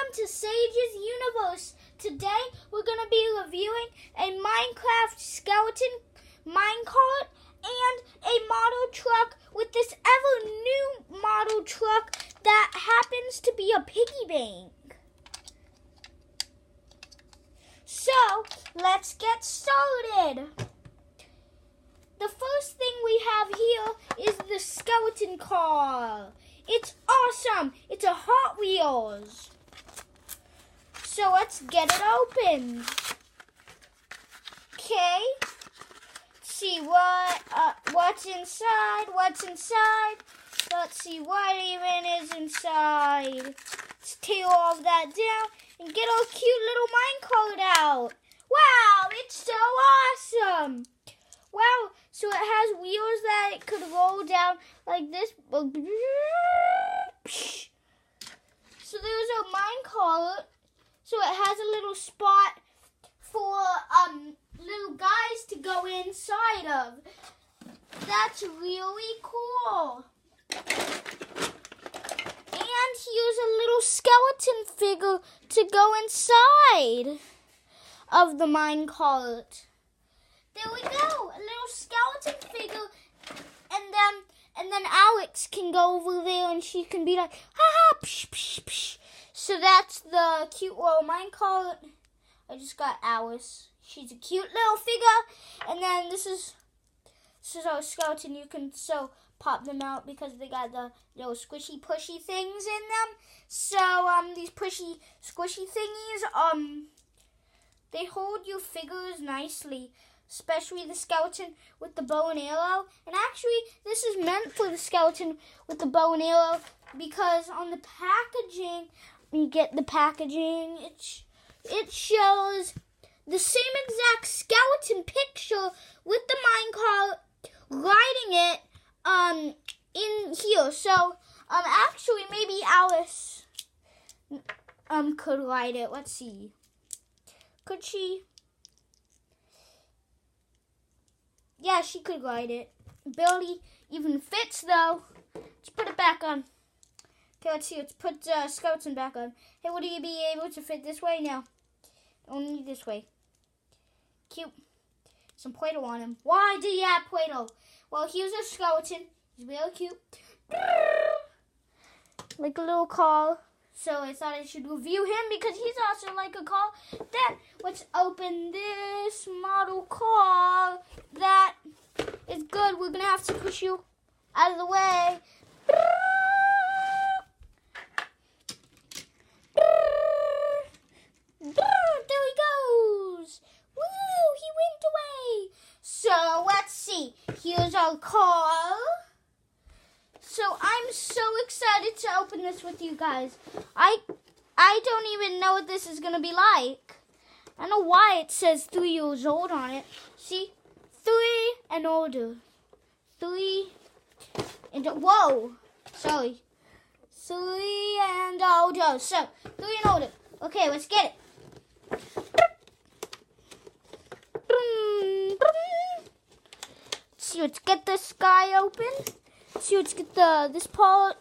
Welcome to Sage's Universe. Today we're going to be reviewing a Minecraft skeleton minecart and a model truck with this ever new model truck that happens to be a piggy bank. So, let's get started. The first thing we have here is the skeleton car. It's awesome. It's a Hot Wheels. So let's get it open. Okay. See what's inside. What's inside? Let's see what even is inside. Let's tear all of that down and get our cute little minecart out. Wow, it's so awesome. Wow, so it has wheels that it could roll down like this. So there's a minecart. So it has a little spot for little guys to go inside of. That's really cool. And here's a little skeleton figure to go inside of the minecart. There we go, a little skeleton figure, and then Alex can go over there and she can be like, ha ha, psh, psh, psh. So that's the cute little minecart. I just got Alice. She's a cute little figure, and then this is our skeleton. You can so pop them out because they got the little squishy pushy things in them. So these pushy squishy thingies, they hold your figures nicely. Especially the skeleton with the bow and arrow. And actually, this is meant for the skeleton with the bow and arrow because on the packaging, when you get the packaging, it shows the same exact skeleton picture with the minecart riding it in here. So, actually, maybe Alice could ride it. Let's see. Could she? Yeah, she could ride it. Barely even fits, though. Let's put it back on. Okay, let's see. Let's put skeleton back on. Hey, would he be able to fit this way? No. Only this way. Cute. Some Play-Doh on him. Why do you have Play-Doh? Well, here's a skeleton. He's really cute. Like a little car. So I thought I should review him because he's also like a car. Then let's open this model car. That is good. We're going to have to push you out of the way. There he goes. Woo, he went away. So let's see. Here's our car. So I'm so excited to open this with you guys. I don't even know what this is going to be like. I don't know why it says 3 years old on it. See? 3 and older. 3 and... Whoa! Sorry. 3 and older. So, 3 and older. Okay, let's get it. See, let's get this guy open. See, let's get this part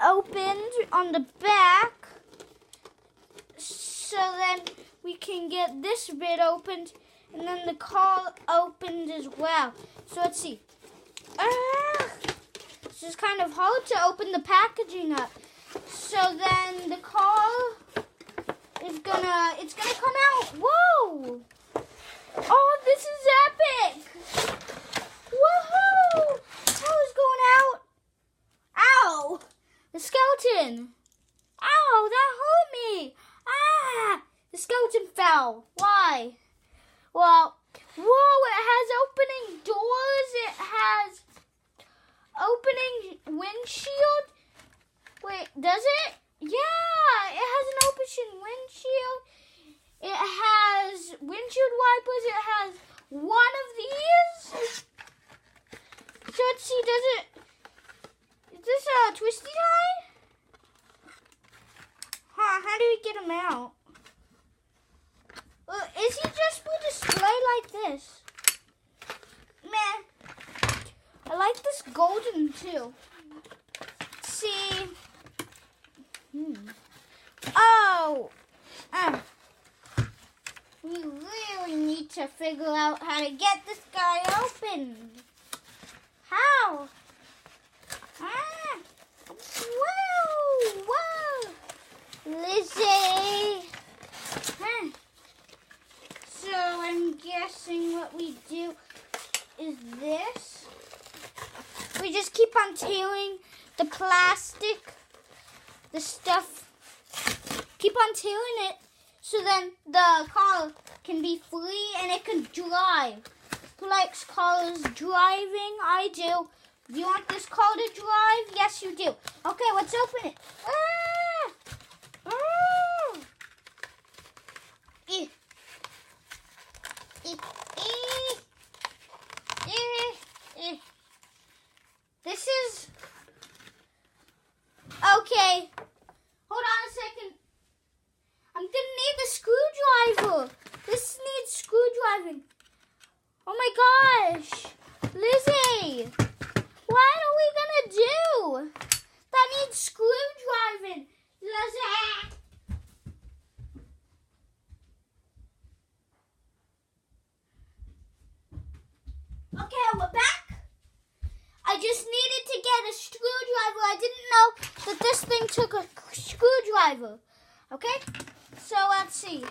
opened on the back. So then we can get this bit opened and then the car opened as well. So let's see. It's just kind of hard to open the packaging up. So then the car is it's gonna come out. Whoa! Oh, this is epic! Woohoo! Oh, it's going out. Ow! The skeleton. Ow, that hurt me. Ah! The skeleton fell. Why? Well, whoa, it has opening doors. It has opening windshield. Wait, does it? Yeah, it has an opening windshield. It has windshield wipers. It has one of these. So let's see, is this a twisty tie? Huh, how do we get him out? Is he just for display like this? Meh. I like this golden too. Let's see. Oh, So, we really need to figure out how to get this guy open. How? Whoa! Lizzie! So I'm guessing what we do is this. We just keep on tailing the plastic, the stuff. Keep on tailing it so then the car can be free and it can drive. Who likes cars driving? I do. Do you want this car to drive? Yes, you do. Okay, let's open it. This is... Okay. Hold on a second. I'm going to need the screwdriver. This needs screwdriving. Oh my gosh. Lizzie. What are we going to do? That needs screwdriving. Lizzie. Okay, we're back. I just needed to get a screwdriver. I didn't know that this thing took a screwdriver. Okay, so let's see.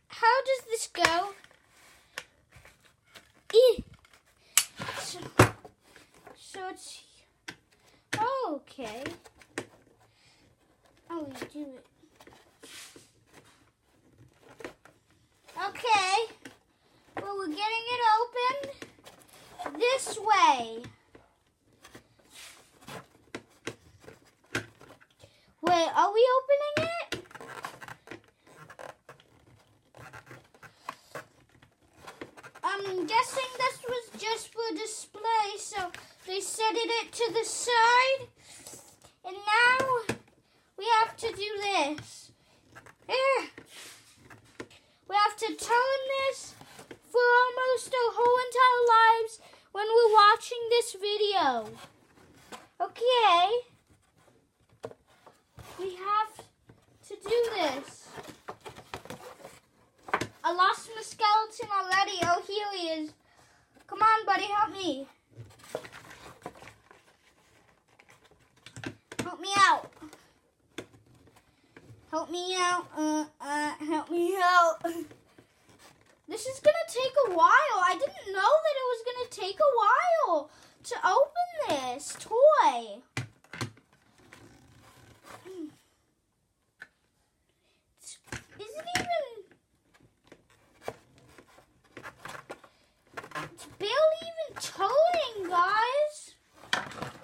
How does this go? So it's... Okay. Oh, we do it. Okay, well, we're getting it open this way. Wait, are we opening it? I'm guessing this was just for display, so they set it to the side. And now we have to do this. We have to turn this for almost our whole entire lives when we're watching this video. Okay. We have to do this. I lost my skeleton already. Oh, here he is. Come on, buddy, help me. Help me out. Help me out. Help me out. This is going to take a while. I didn't know that it was going to take a while to open this toy. It's barely even turning, guys.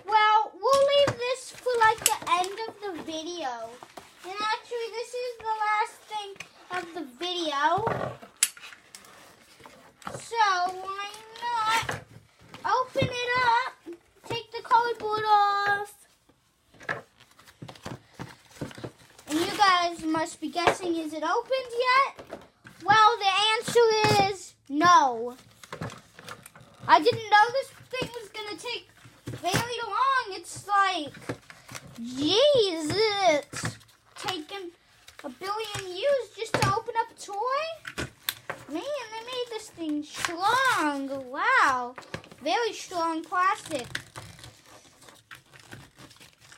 Well, we'll leave this for like the end of the video. And actually, this is the last thing of the video. So, why not open it up, take the cardboard off. And you guys must be guessing, is it opened yet? Well, the answer is no. I didn't know this thing was going to take very long. It's like, jeez, it's taken a billion years just to open up a toy. Man, they made this thing strong. Wow. Very strong plastic.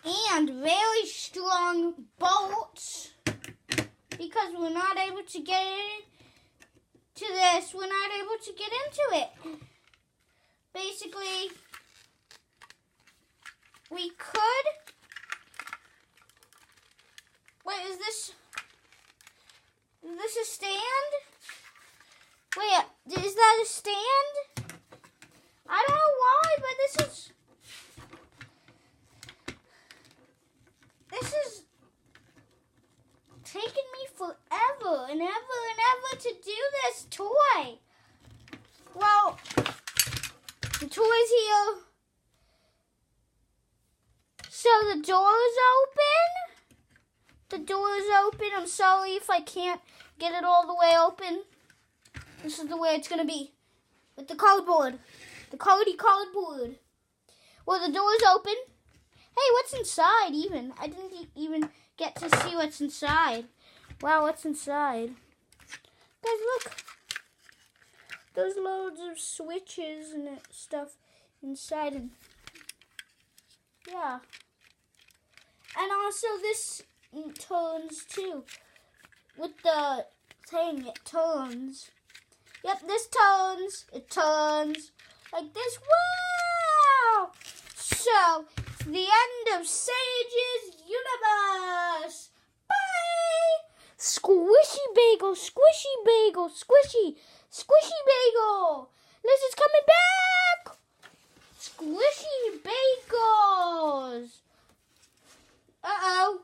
And very strong bolts. Because we're not able to get into this. We're not able to get into it. Basically, we could... Wait, is this a stand? Wait, is that a stand? I don't know why, but this is taking me forever and ever to do this toy. Well, the toy's here. So the door is open. The door is open. I'm sorry if I can't get it all the way open. This is the way it's going to be. With the cardboard. The cardboard. Well, the door's open. Hey, what's inside even? I didn't even get to see what's inside. Wow, what's inside? Guys, look. There's loads of switches and stuff inside. And yeah. And also this turns too. With the thing, it turns. Yep, this turns. It turns like this. Wow! So, it's the end of Sage's universe. Bye! Squishy bagel, squishy bagel, squishy, squishy bagel. Lizzie's coming back. Squishy bagels. Uh-oh.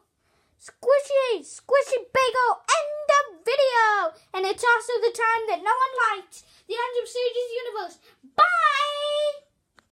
Squishy bagel, end of video. And it's also the time that no one liked the end of Sage's universe. Bye!